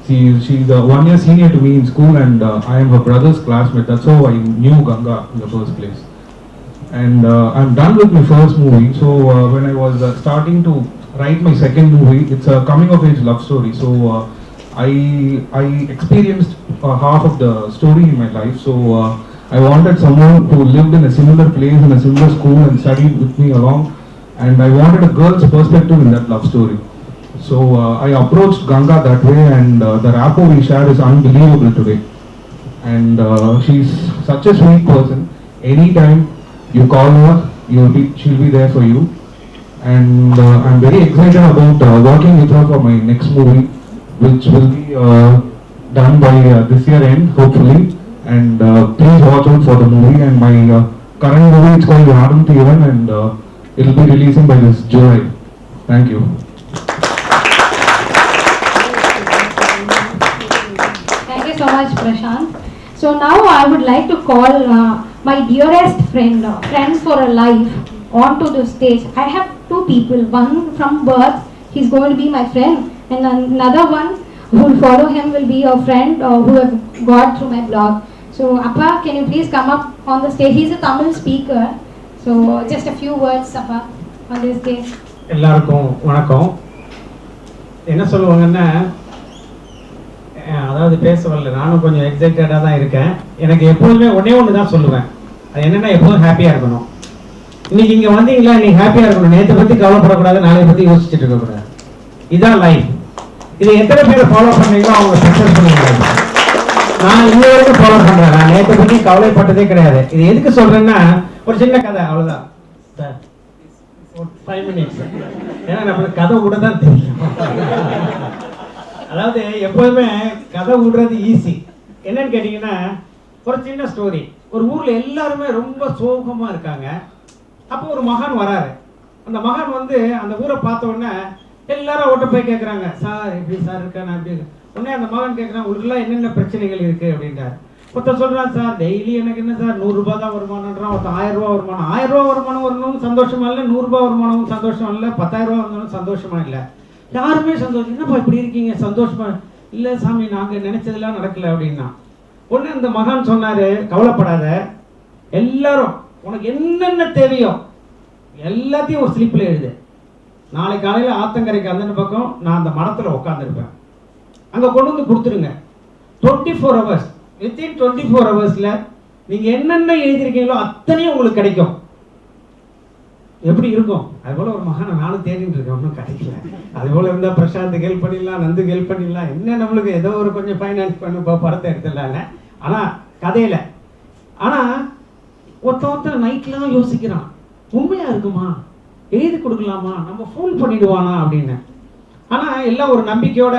She's 1 year senior to me in school, and I am her brother's classmate. That's how I knew Ganga in the first place. And I'm done with my first movie. So when I was starting to write my second movie, it's a coming of age love story. So I experienced half of the story in my life. So I wanted someone who lived in a similar place, in a similar school, and studied with me along. And I wanted a girl's perspective in that love story. So I approached Ganga that way, and the rapport we shared is unbelievable today. And she's such a sweet person. Anytime you call her, she'll be there for you. And I'm very excited about working with her for my next movie, which will be done by this year end, hopefully. And please watch out for the movie. And my current movie, it's called Yanum Thiyavan, and it'll be releasing by this July. Thank you. Thank you so much, Prashant. So now I would like to call my dearest friend, friends for a life, onto the stage. I have 2 people. One from birth, he's going to be my friend, and another one who will follow him will be a friend who have got through my blog. So Appa, can you please come up on the stage? He's a Tamil speaker. So just a few words, Appa, on this day. எல்லாருக்கும் வணக்கம். என்ன சொல்லுவாங்கன்னா, அதாவது பேச வரல, நானும் கொஞ்சம் எக்ஸைட்டடாக தான் இருக்கேன். எனக்கு எப்போதுமே ஒன்று தான் சொல்லுவேன். அது என்னென்னா, எப்போதும் ஹாப்பியாக இருக்கணும். இன்னைக்கு இங்கே வந்தீங்களா, இன்னைக்கு ஹாப்பியாக இருக்கணும். நேற்றை பற்றி கவலைப்படக்கூடாது, நாளைய பற்றி யோசிச்சுட்டு இருக்கக்கூடாது. இதுதான் லைஃப். இதை எத்தனை பேர் ஃபாலோ பண்ணீங்களோ அவங்க சக்ஸஸ் பண்ணுவாங்க. நான் இன்ன வரைக்கும் ஃபாலோ பண்ணுறேன். நான் நேற்றை பற்றி கவலைப்பட்டதே கிடையாது. இது எதுக்கு சொல்கிறேன்னா, ஒரு சின்ன கதை, அவ்வளோதான் சார். 5 minutes. ஏன்னா நம்மளுக்கு கதை விட தான் தெரியும். அதாவது எப்போதுமே கதை விடுறது ஈஸி. என்னன்னு கேட்டிங்கன்னா, ஒரு சின்ன ஸ்டோரி. ஒரு ஊரில் எல்லாருமே ரொம்ப சோகமாக இருக்காங்க. அப்போ ஒரு மகான் வராரு. அந்த மகான் வந்து அந்த ஊரை பார்த்த உடனே எல்லாரும் அவர்கிட்ட போய் கேட்குறாங்க, சார் எப்படி சார் இருக்கானே அப்படி. உடனே அந்த மகான் கேட்குறான், உங்களுக்குலாம் என்னென்ன பிரச்சனைகள் இருக்குது அப்படின்றார். ஒருத்தர் சொல்கிறான், சார் டெய்லி எனக்கு என்ன சார் 100 ரூபா தான் வருமானன்றான். ஒருத்தர் 1000 ரூபா வருமானம். 1000 ரூபா வருமானம் வரணும் சந்தோஷமா இல்லை, 100 ரூபா வருமானமும் சந்தோஷம் இல்லை, 10,000 ரூபா வந்தாலும் சந்தோஷமா இல்லை. யாருமே சந்தோஷம். என்னப்பா இப்படி இருக்கீங்க, சந்தோஷமா இல்லை சாமி, நாங்கள் நினைச்சதெல்லாம் நடக்கல அப்படின்னா. உடனே அந்த மகான் சொன்னாரு, கவலைப்படாத, எல்லாரும் உனக்கு என்னென்ன தேவையோ எல்லாத்தையும் ஒரு ஸ்லிப்பில் எழுது. நாளை காலையில் ஆத்தங்கரைக்கு அந்த பக்கம் நான் அந்த மரத்தில் உட்காந்துருப்பேன், அங்கே கொண்டு வந்து கொடுத்துருங்க. 24 hours, வித்தின் 24 ஹவர்ஸில் நீங்கள் என்னென்ன எழுதியிருக்கீங்களோ அத்தனையும் உங்களுக்கு கிடைக்கும். எப்படி இருக்கும்? அதுபோல் ஒரு மகானை நானும் தேடிட்டு இருக்கேன், ஒன்றும் கிடைக்கல. அதுபோல் இருந்தால் பிரசாந்த் ஹெல்ப் பண்ணிடலாம், நந்து ஹெல்ப் பண்ணிடலாம், என்ன நம்மளுக்கு ஏதோ ஒரு கொஞ்சம் ஃபைனான்ஸ் பண்ணி படத்தை எடுத்துடலாங்க. ஆனால் கதையில் ஆனால் ஒருத்தன் நைட்டில் தான் யோசிக்கிறான், உண்மையாக இருக்குமா, எழுதி கொடுக்கலாமா, நம்ம ஃபோன் பண்ணிடுவானா அப்படின்னு. ஆனால் எல்லாம் ஒரு நம்பிக்கையோட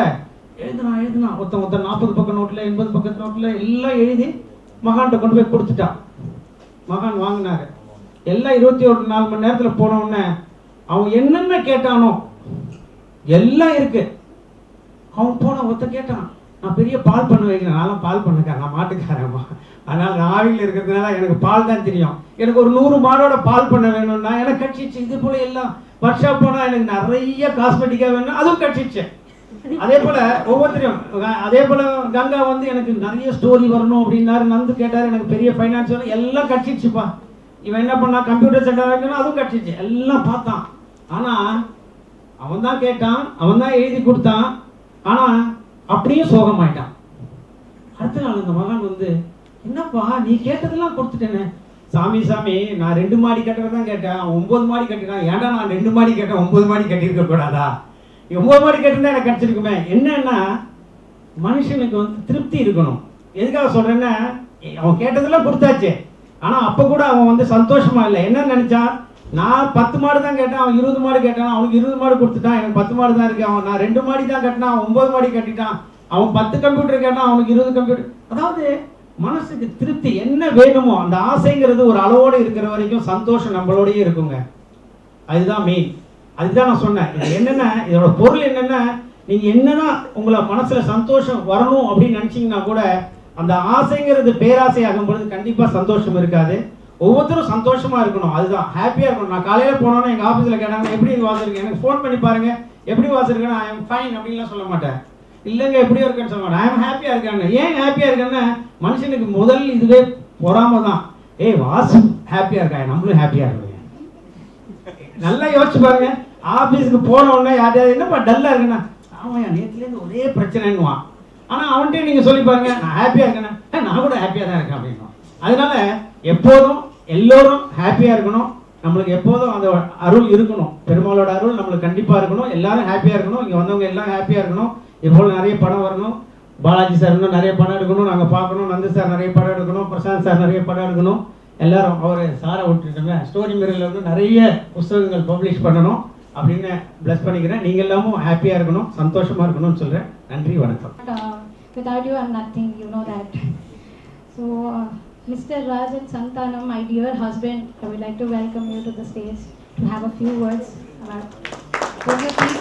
எழுதுனா ஒருத்தன் 40 பக்கம் நோட்டில் 80 பக்கத்து நோட்டில் எல்லாம் எழுதி மகான்கிட்ட கொண்டு போய் கொடுத்துட்டான். மகான் வாங்கினாரு. எல்லாம் 21 மணி நேரத்தில் போன உடனே அவன் என்னென்ன கேட்டானோ எல்லாம் இருக்கு. அவன் போன ஒருத்த கேட்டான், நான் பெரிய பால் பண்ண வைக்கிறேன். நான்லாம் பால் பண்ணுக்கேன், நான் மாட்டுக்காரம்மா, அதனால் நான் ஆவியில் இருக்கிறதுனால எனக்கு பால் தான் தெரியும். எனக்கு ஒரு 100 மாடோட பால் பண்ண வேணும்னா எனக்கு கட்சிச்சு. இது போல எல்லாம் ஒர்க்ஷாப் போனால் எனக்கு நிறைய காஸ்மெட்டிக்காக வேணும், அதுவும் கட்சிச்சு. அதே போல் ஒவ்வொருத்தரையும் அதே போல் கங்கா வந்து எனக்கு நிறைய ஸ்டோரி வரணும் அப்படின்னாரு. நந்து கேட்டார், எனக்கு பெரிய ஃபைனான்ஸ் வேணும், எல்லாம் கட்சிச்சுப்பா. இவன் என்ன பண்ணா, கம்ப்யூட்டர் சென்டர் வைக்கணும், அதுவும் கட்சிச்சு. எல்லாம் பார்த்தான். ஆனால் அவன் தான் கேட்டான், அவன் தான் எழுதி கொடுத்தான். ஆனால் அப்படியே சோகமாயிட்டான். அடுத்த நாள் இந்த மகன் வந்து, என்னப்பா நீ கேட்டதெல்லாம் கொடுத்துட்டேனே, சாமி சாமி நான் 2 மாடி கட்டுறதான் கேட்டேன், 9 மாடி கட்டினான். ஏன்டா நான் 2 மாடி கேட்டேன் 9 மாடி கட்டியிருக்க கூடாதா? 9 மாடி கட்டிருந்தா எனக்கு கிடச்சிருக்குமே. என்னன்னா மனுஷனுக்கு வந்து திருப்தி இருக்கணும். எதுக்காக சொல்கிறேன்னா, அவன் கேட்டதெல்லாம் கொடுத்தாச்சு, ஆனால் அப்போ கூட அவன் வந்து சந்தோஷமா இல்லை. என்ன நினச்சான், நான் 10 மாடு தான் கேட்டேன், அவன் 20 மாடு கேட்டான், அவனுக்கு 20 மாடு கொடுத்துட்டான், எனக்கு 10 மாடு தான் இருக்கு. அவன் நான் 2 மாடி தான் கட்டினான், அவன் 9 மாடி கட்டிட்டான். அவன் 10 கம்ப்யூட்டர் கேட்டான், அவனுக்கு 20 கம்ப்யூட்டர். அதாவது மனசுக்கு திருப்தி என்ன வேணுமோ அந்த ஆசைங்கிறது ஒரு அளவோடு இருக்கிற வரைக்கும் சந்தோஷம் நம்மளோடயே இருக்குங்க. அதுதான் மெயின். அதுதான் நான் சொன்னேன். இது என்னென்னா, இதோட பொருள் என்னென்னா, நீங்கள் என்னதான் உங்களை மனசில் சந்தோஷம் வரணும் அப்படின்னு நினச்சிங்கன்னா கூட அந்த ஆசைங்கிறது பேராசை ஆகும் பொழுது கண்டிப்பாக சந்தோஷம் இருக்காது. ஒவ்வொருத்தரும் சந்தோஷமாக இருக்கணும், அதுதான் ஹாப்பியாக இருக்கணும். நான் காலையில் போனோன்னா எங்கள் ஆஃபீஸில் கேட்டாங்க எப்படி வாசிருக்கேன், எனக்கு ஃபோன் பண்ணி பாருங்கள் எப்படி வாசிருக்கேன்னு, ஐ எம் ஃபைன் அப்படின்லாம் சொல்ல மாட்டேன். இல்லைங்க எப்படியோ இருக்கேன்னு சொல்ல மாட்டேன், ஐ எம் ஹாப்பியாக இருக்கேன்னு. ஏன் ஹாப்பியாக இருக்கேன்னா மனுஷனுக்கு முதல் இதுவே பொறாம தான். ஏய் வாசு ஹாப்பியாக இருக்கா, நம்மளும் ஹாப்பியாக இருக்கணும். நல்லா யோசிச்சு பாருங்க. ஆஃபீஸுக்கு போன உடனே யாரையாவது என்னப்பா டல்லாக இருக்குண்ணா, ஆமாம் நேற்றுலேருந்து ஒரே பிரச்சனைன்னுவான். ஆனால் அவன்கிட்டே நீங்கள் சொல்லி பாருங்க, நான் ஹாப்பியாக இருக்கேன்னா, நான் கூட ஹாப்பியாக தான் இருக்கேன் அப்படின்னுவான். அதனால எப்போதும் எல்லோரும் ஹாப்பியாக இருக்கணும். நம்மளுக்கு எப்போதும் அந்த அருள் இருக்கணும், பெருமாளோட அருள் நம்மளுக்கு கண்டிப்பாக இருக்கணும். எல்லாரும் ஹாப்பியாக இருக்கணும், இங்கே வந்தவங்க எல்லாம் ஹாப்பியாக இருக்கணும். இப்போது நிறைய படம் வரணும், பாலாஜி சார் இன்னும் நிறைய படம் எடுக்கணும், நாங்கள் பார்க்கணும். நந்து சார் நிறைய படம் எடுக்கணும், பிரசாந்த் சார் நிறைய படம் எடுக்கணும். எல்லாரும் அவர் சாரை விட்டுட்டோங்க, ஸ்டோரி மிரரில் வந்து நிறைய புஸ்தகங்கள் பப்ளிஷ் பண்ணணும் அப்படின்னு ப்ளஸ் பண்ணிக்கிறேன். நீங்கள் எல்லாமும் ஹாப்பியாக இருக்கணும், சந்தோஷமாக இருக்கணும்னு சொல்கிறேன். நன்றி, வணக்கம். Without you I'm nothing, you know that. So Mr. Raj and Santanam, my dear husband, I would like to welcome you to the stage to have a few words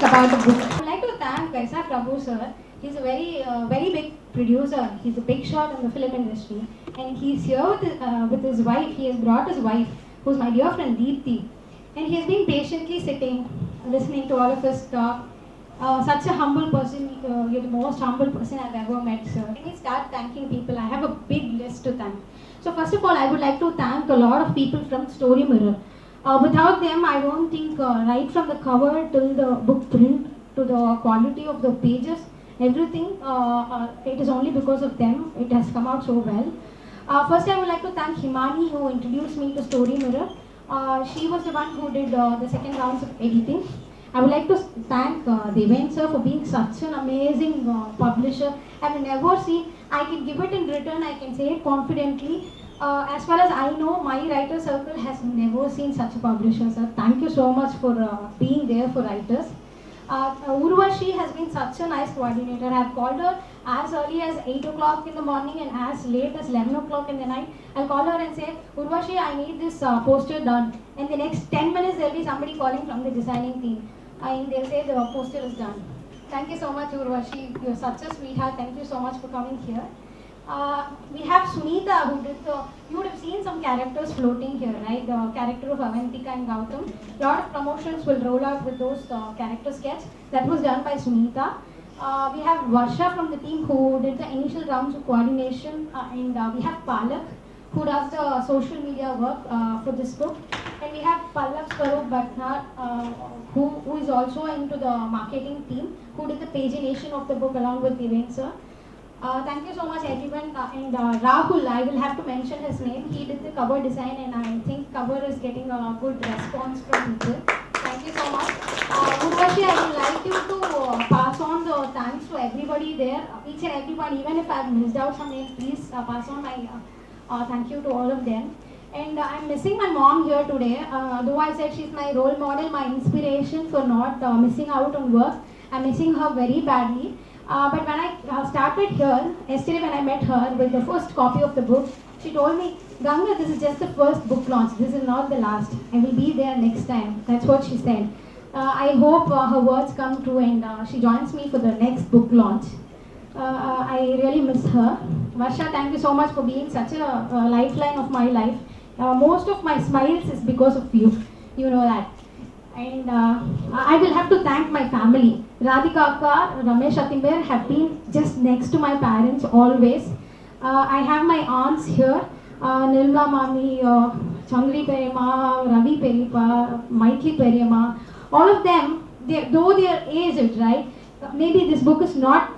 about the book. I would like to thank Kaisa Prabhu sir. He's a very big producer. He's a big shot in the film industry, and he's here with his wife. He has brought his wife, who's my dear friend Deepthi, and he has been patiently sitting, listening to all of us talk. Such a humble person. You're the most humble person I've ever met, sir. Let me start thanking people. I have a big list to thank. So first of all, I would like to thank a lot of people from Story Mirror. Without them, I don't think right from the cover till the book print to the quality of the pages, everything, it is only because of them it has come out so well. First, I would like to thank Himani, who introduced me to Story Mirror. She was the one who did the second rounds of editing. I would like to thank Deven sir for being such an amazing publisher. I have never seen, I can give it in return, I can say it confidently. As far as I know, my writer circle has never seen such a publisher, sir. Thank you so much for being there for writers. Urvashi has been such a nice coordinator. I have called her as early as 8 o'clock in the morning and as late as 11 o'clock in the night. I'll call her and say, Urvashi, I need this poster done. In the next 10 minutes, there'll be somebody calling from the designing team. And they'll say the poster is done. Thank you so much, Urvashi. You're such a sweetheart. Thank you so much for coming here. We have Sunita, who did you would have seen some characters floating here, right? The character of Avantika and Gautam. A lot of promotions will roll out with those character sketch. That was done by Sunita. We have Varsha from the team who did the initial rounds of coordination. And we have Palak, who does the social media work for this book. And we have Pallav Swaroop Bhatnar, who is also into the marketing team, who did the pagination of the book along with Deven sir. Thank you so much everyone. And Rahul, I will have to mention his name. He did the cover design and I think cover is getting a good response from people. Thank you so much. Urvashi, I would like you to pass on the thanks to everybody there, each and everyone. Even if I have missed out some names, please pass on my thank you to all of them. And I'm missing my mom here today. Though I said she's my role model, my inspiration for not missing out on work, I'm missing her very badly. But when I started here, yesterday when I met her with the first copy of the book, she told me, Ganga, this is just the first book launch. This is not the last. I will be there next time. That's what she said. I hope her words come true and she joins me for the next book launch. I really miss her. Varsha, thank you so much for being such a lifeline of my life. Most of my smiles is because of you. You know that. And I will have to thank my family. Radhika Akka, Ramesh Atimber have been just next to my parents always. I have my aunts here, Nilma Mami, Chandri Perima, Ravi Peripa, Maitli Perima. All of them, though they are aged, right? Maybe this book is not,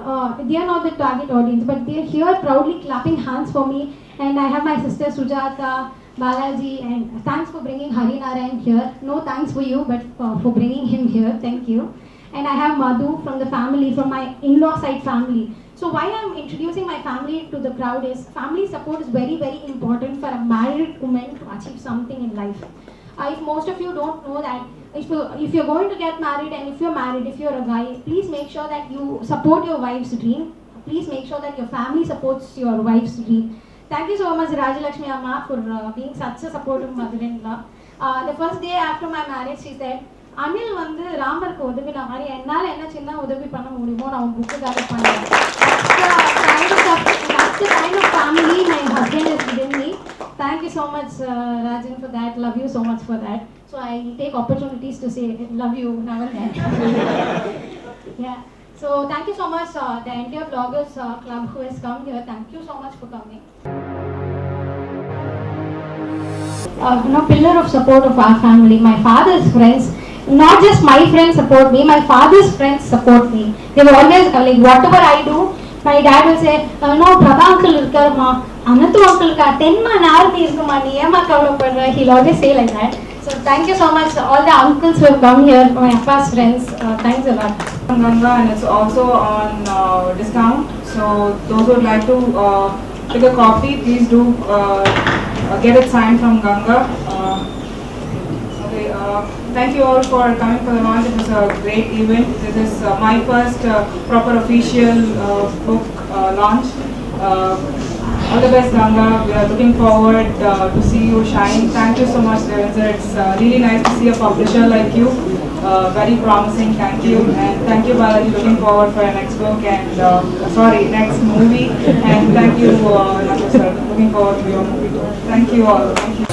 they are not the target audience, but they are here proudly clapping hands for me. And I have my sister Sujata, Balaji, and thanks for bringing Hari Narayan here. No thanks for you, but for bringing him here. Thank you. And I have Madhu from the family, from my in-law side family. So why I'm introducing my family to the crowd is family support is very, very important for a married woman to achieve something in life. If most of you don't know that, if you're going to get married and if you're married, if you're a guy, please make sure that you support your wife's dream. Please make sure that your family supports your wife's dream. Thank you so much, Rajalakshmi Amma, for being such a supportive mother-in-law. The first day after my marriage, she said, Anil வந்து ராமருக்கு உதவின மாதிரி என்னால என்ன சின்ன உதவி பண்ண முடியுமோ நான் புக்குக்காக பண்ணேன். That's the kind of family my husband has given me. Thank you so much, Rajan, for that. Love you so much for that. So I take opportunities to say love you now and then. Yeah. So thank you so much, the entire Bloggers Club who has come here. Thank you so much for coming. Pillar of support of our family. My father's friends, not just my friends support me, my father's friends support me. They will always, like whatever I do, my dad will say, no, Prabha uncle irukkarma, Anathu uncle ka 10 man aarthi irukuma, nee ema kavalapadra. He'll always say like that. So thank you so much, all the uncles who have come here, my Appa's friends. Thanks a lot. Ganga, and it's also on discount. So those who would like to pick a copy, please do get it signed from Ganga. Thank you all for coming for the launch. It was a great event. This is my first proper official book launch. All the best, Ganga. We are looking forward to see you shine. Thank you so much, Devendra. It's really nice to see a publisher like you. Very promising. Thank you. And thank you, Balaji. Looking forward for your next book and next movie. And thank you, Nathu sir. Looking forward to your movie too. Thank you all. Thank you.